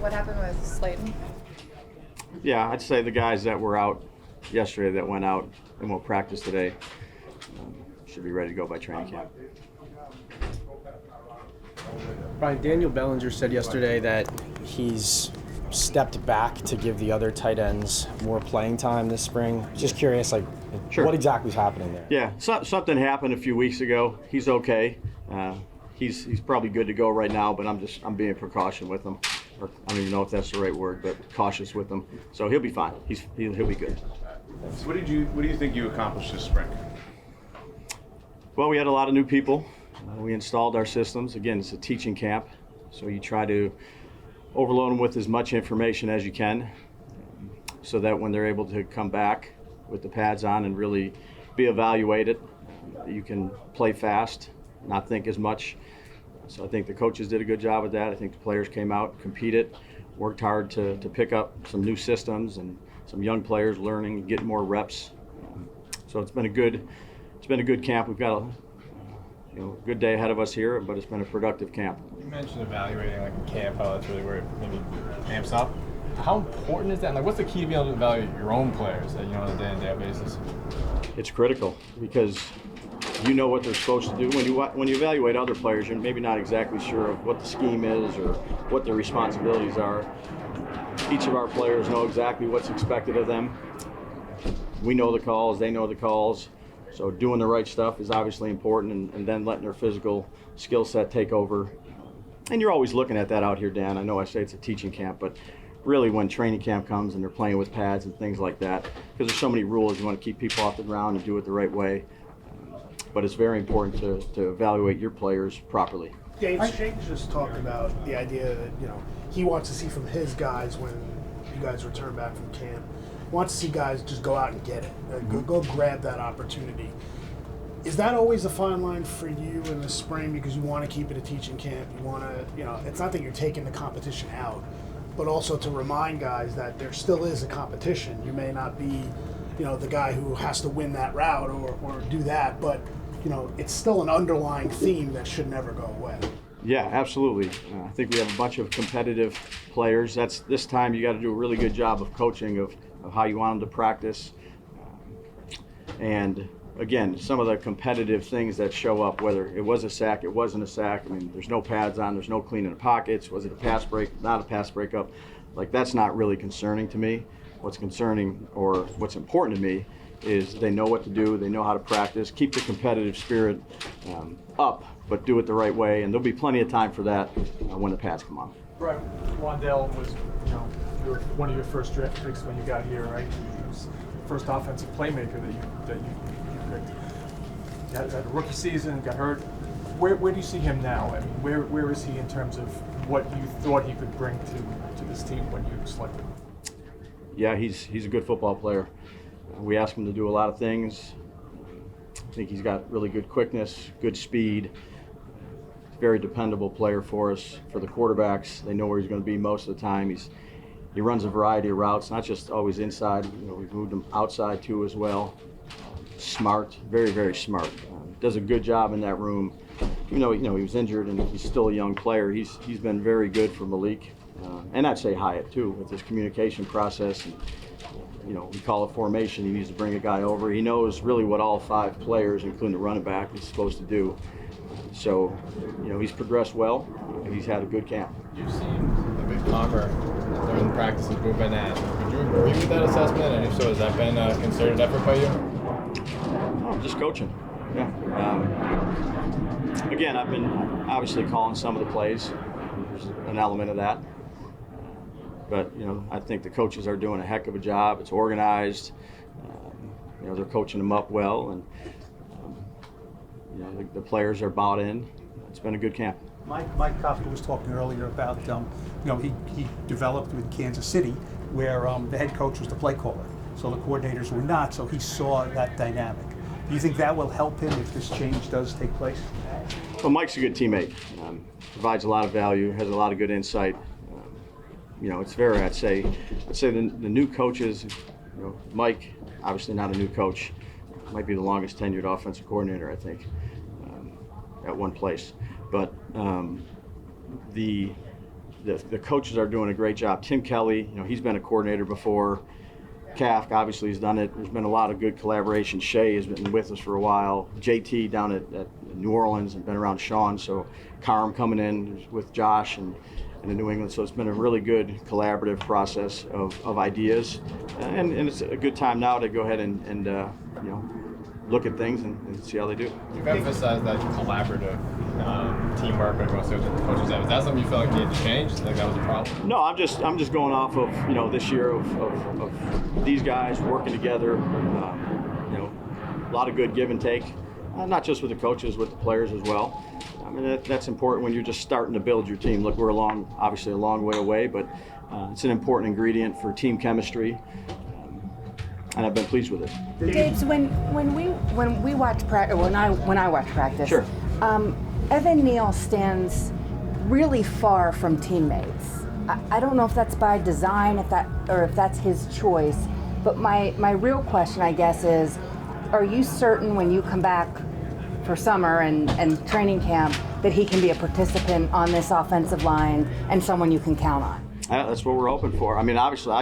what happened with Slayton? Yeah, I'd say the guys that were out yesterday that went out and won't practice today should be ready to go by training camp. Brian, Daniel Bellinger said yesterday that he's stepped back to give the other tight ends more playing time this spring. Just curious, Sure. What exactly is happening there? Yeah, something happened a few weeks ago. He's okay. He's probably good to go right now, but I'm being precaution with him. Or I don't even know if that's the right word, but cautious with him. So he'll be fine. He'll be good. So what do you think you accomplished this spring? Well, we had a lot of new people. We installed our systems. Again, it's a teaching camp, so you try to overload them with as much information as you can, so that when they're able to come back with the pads on and really be evaluated, you can play fast, not think as much. So I think the coaches did a good job with that. I think the players came out, competed, worked hard to pick up some new systems and some young players learning, getting more reps. So it's been a good camp. We've got a good day ahead of us here, but it's been a productive camp. You mentioned evaluating in camp, how that's really where it maybe amps up. How important is that? What's the key to being able to evaluate your own players on a day-to-day basis? It's critical because you know what they're supposed to do. When you evaluate other players, you're maybe not exactly sure of what the scheme is or what their responsibilities are. Each of our players know exactly what's expected of them. We know the calls, they know the calls. So doing the right stuff is obviously important, and then letting their physical skill set take over. And you're always looking at that out here, Dan. I know I say it's a teaching camp, but really when training camp comes and they're playing with pads and things like that, because there's so many rules, you want to keep people off the ground and do it the right way. But it's very important to evaluate your players properly. Dave Shake just talked about the idea that he wants to see from his guys when you guys return back from camp. He wants to see guys just go out and get it, go grab that opportunity. Is that always a fine line for you in the spring because you want to keep it a teaching camp? You want to, it's not that you're taking the competition out, but also to remind guys that there still is a competition. You may not be, the guy who has to win that route or do that, but it's still an underlying theme that should never go away. Yeah, absolutely. I think we have a bunch of competitive players. This time you got to do a really good job of coaching of how you want them to practice. And again, some of the competitive things that show up, whether it was a sack, it wasn't a sack. I mean, there's no pads on, there's no cleaning the pockets. Was it a pass break, not a pass breakup? That's not really concerning to me. What's concerning or what's important to me is they know what to do, they know how to practice, keep the competitive spirit up, but do it the right way, and there'll be plenty of time for that when the pads come on. Right, Wandell was, one of your first draft picks when you got here, right? He was the first offensive playmaker that you picked. He had a rookie season, got hurt. Where do you see him now? I mean, where is he in terms of what you thought he could bring to this team when you selected him? Yeah, he's a good football player. We ask him to do a lot of things. I think he's got really good quickness, good speed. He's a very dependable player for us, for the quarterbacks. They know where he's going to be most of the time. He runs a variety of routes, not just always inside. We've moved him outside too as well. Smart, very, very smart. Does a good job in that room. Even though he was injured and he's still a young player, he's been very good for Malik. And I'd say Hyatt too, with his communication process. And, we call it formation. He needs to bring a guy over. He knows really what all 5 players, including the running back, is supposed to do. So, he's progressed well. He's had a good camp. You've seen a bit calmer during the practice improvement. Would you agree with that assessment? And if so, has that been a concerted effort by you? Oh, just coaching. Yeah. Again, I've been obviously calling some of the plays. There's an element of that. But, I think the coaches are doing a heck of a job. It's organized. They're coaching them up well. And, the players are bought in. It's been a good camp. Mike Kafka was talking earlier about, he developed with Kansas City where the head coach was the play caller. So the coordinators were not, so he saw that dynamic. Do you think that will help him if this change does take place? Well, Mike's a good teammate. Provides a lot of value, has a lot of good insight. It's very, I'd say the new coaches, Mike, obviously not a new coach, might be the longest tenured offensive coordinator, I think, at one place. But the the coaches are doing a great job. Tim Kelly, he's been a coordinator before. Kafk obviously has done it. There's been a lot of good collaboration. Shea has been with us for a while. JT down at New Orleans and been around Sean. So Carm coming in with Josh and in New England. So it's been a really good collaborative process of ideas. And it's a good time now to go ahead and look at things and see how they do. You've emphasized that collaborative teamwork across the coaches. Is that something you feel like needed to change? Like that was a problem? No, I'm just going off of this year of these guys working together. A lot of good give and take, not just with the coaches, with the players as well. I mean that's important when you're just starting to build your team. Look, we're obviously a long way away, but it's an important ingredient for team chemistry. And I've been pleased with it. Daves, when we watch practice, when I watch practice, Sure. Evan Neal stands really far from teammates. I don't know if that's by design, if that's his choice. But my real question, I guess, is: are you certain when you come back for summer and training camp that he can be a participant on this offensive line and someone you can count on? That's what we're hoping for. I mean, obviously,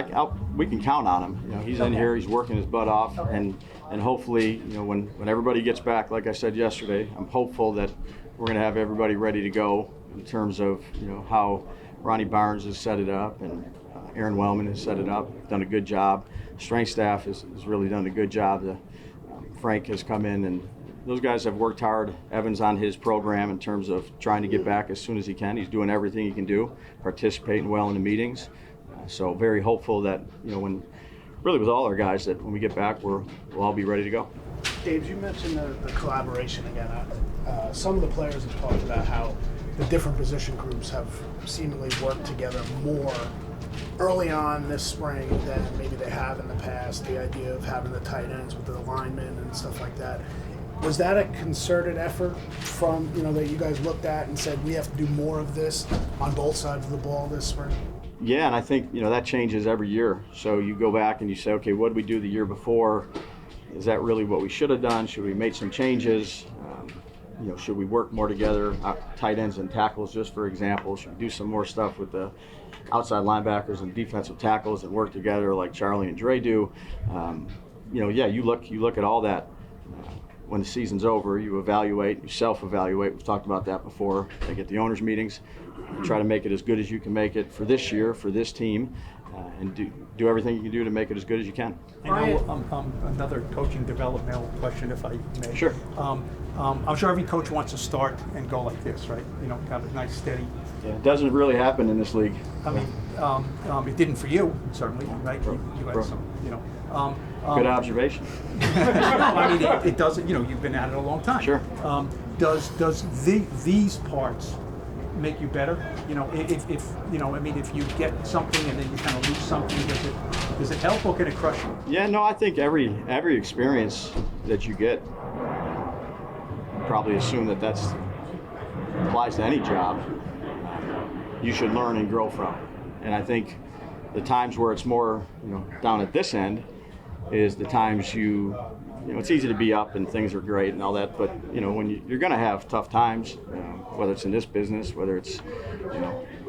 we can count on him. He's in here. He's working his butt off, and hopefully, when everybody gets back, like I said yesterday, I'm hopeful that we're going to have everybody ready to go in terms of how Ronnie Barnes has set it up and Aaron Wellman has set it up. Done a good job. Strength staff has really done a good job. Frank has come in, and those guys have worked hard. Evan's on his program in terms of trying to get back as soon as he can. He's doing everything he can do, participating well in the meetings. So very hopeful that, with all our guys, that when we get back, we'll all be ready to go. Dave, you mentioned the collaboration again. Some of the players have talked about how the different position groups have seemingly worked together more early on this spring than maybe they have in the past. The idea of having the tight ends with the linemen and stuff like that. Was that a concerted effort from, that you guys looked at and said, we have to do more of this on both sides of the ball this spring? Yeah, and I think, that changes every year. So you go back and you say, okay, what did we do the year before? Is that really what we should have done? Should we make some changes? Should we work more together? Tight ends and tackles, just for example. Should we do some more stuff with the outside linebackers and defensive tackles and work together like Charlie and Dre do? You look at all that. When the season's over, you evaluate, you self-evaluate. We've talked about that before. They get the owners' meetings, try to make it as good as you can make it for this year, for this team, and do everything you can do to make it as good as you can. I know another coaching developmental question, if I may. Sure. I'm sure every coach wants to start and go like this, right? Kind of nice, steady. Yeah, it doesn't really happen in this league. I mean, it didn't for you, certainly, right? You had some, Good observation. I mean, it doesn't. You've been at it a long time. Sure. Does these parts make you better? If you get something and then you kind of lose something, does it help or can it crush you? Yeah, no, I think every experience that you get, probably assume that applies to any job. You should learn and grow from, and I think the times where it's more, down at this end, is the times it's easy to be up and things are great and all that, but when you're going to have tough times, whether it's in this business, whether it's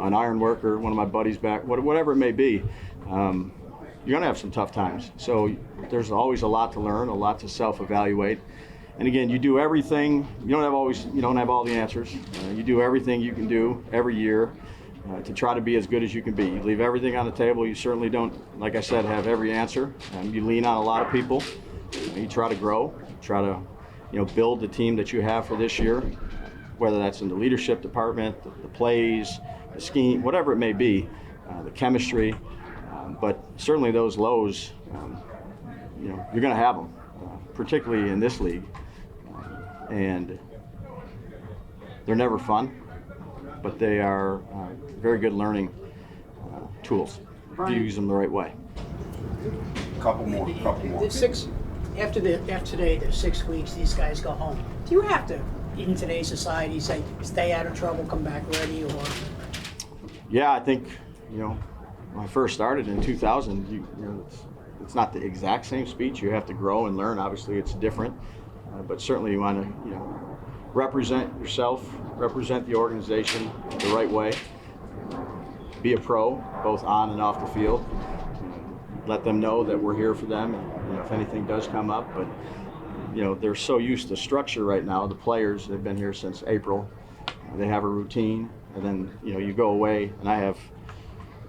on ironwork or one of my buddies back, whatever it may be, you're going to have some tough times. So there's always a lot to learn, a lot to self-evaluate. And again, you do everything. You don't have all the answers. You do everything you can do every year to try to be as good as you can be. You leave everything on the table. You certainly don't, like I said, have every answer. You lean on a lot of people. You try to grow, try to build the team that you have for this year, whether that's in the leadership department, the plays, the scheme, whatever it may be, the chemistry. But certainly those lows, you're going to have them, particularly in this league. And they're never fun, but they are very good learning tools if you use them the right way. Couple more. After today, there's 6 weeks, these guys go home. Do you have to, in today's society, say, stay out of trouble, come back ready, or? Yeah, I think, when I first started in 2000, it's not the exact same speech. You have to grow and learn. Obviously, it's different, but certainly you want to, represent yourself, represent the organization the right way. be a pro, both on and off the field. Let them know that we're here for them, if anything does come up. But they're so used to structure right now. The players, they've been here since April. They have a routine, and then you go away. And I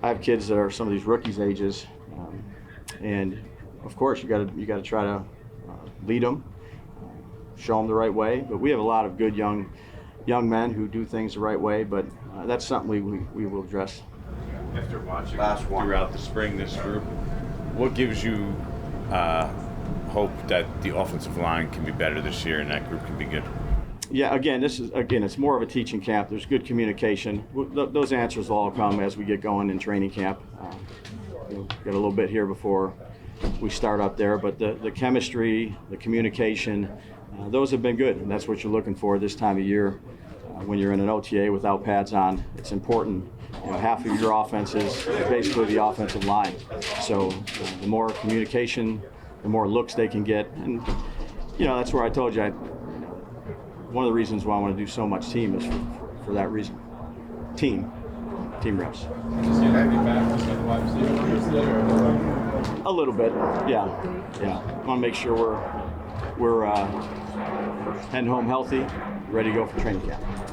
have kids that are some of these rookies' ages, and of course you got to try to lead them, show them the right way. But we have a lot of good young men who do things the right way. But that's something we will address. After watching Last one. throughout the spring this group, what gives you hope that the offensive line can be better this year and that group can be good? Yeah, it's more of a teaching camp. There's good communication. Those answers will all come as we get going in training camp. Got a little bit here before we start up there, but the chemistry, the communication, those have been good, and that's what you're looking for this time of year. When you're in an OTA without pads on, it's important. Half of your offense is basically the offensive line. So the more communication, the more looks they can get, and that's where I told you. One of the reasons why I want to do so much team is for that reason. Team reps. A little bit, yeah. I want to make sure we're heading home healthy, ready to go for training camp.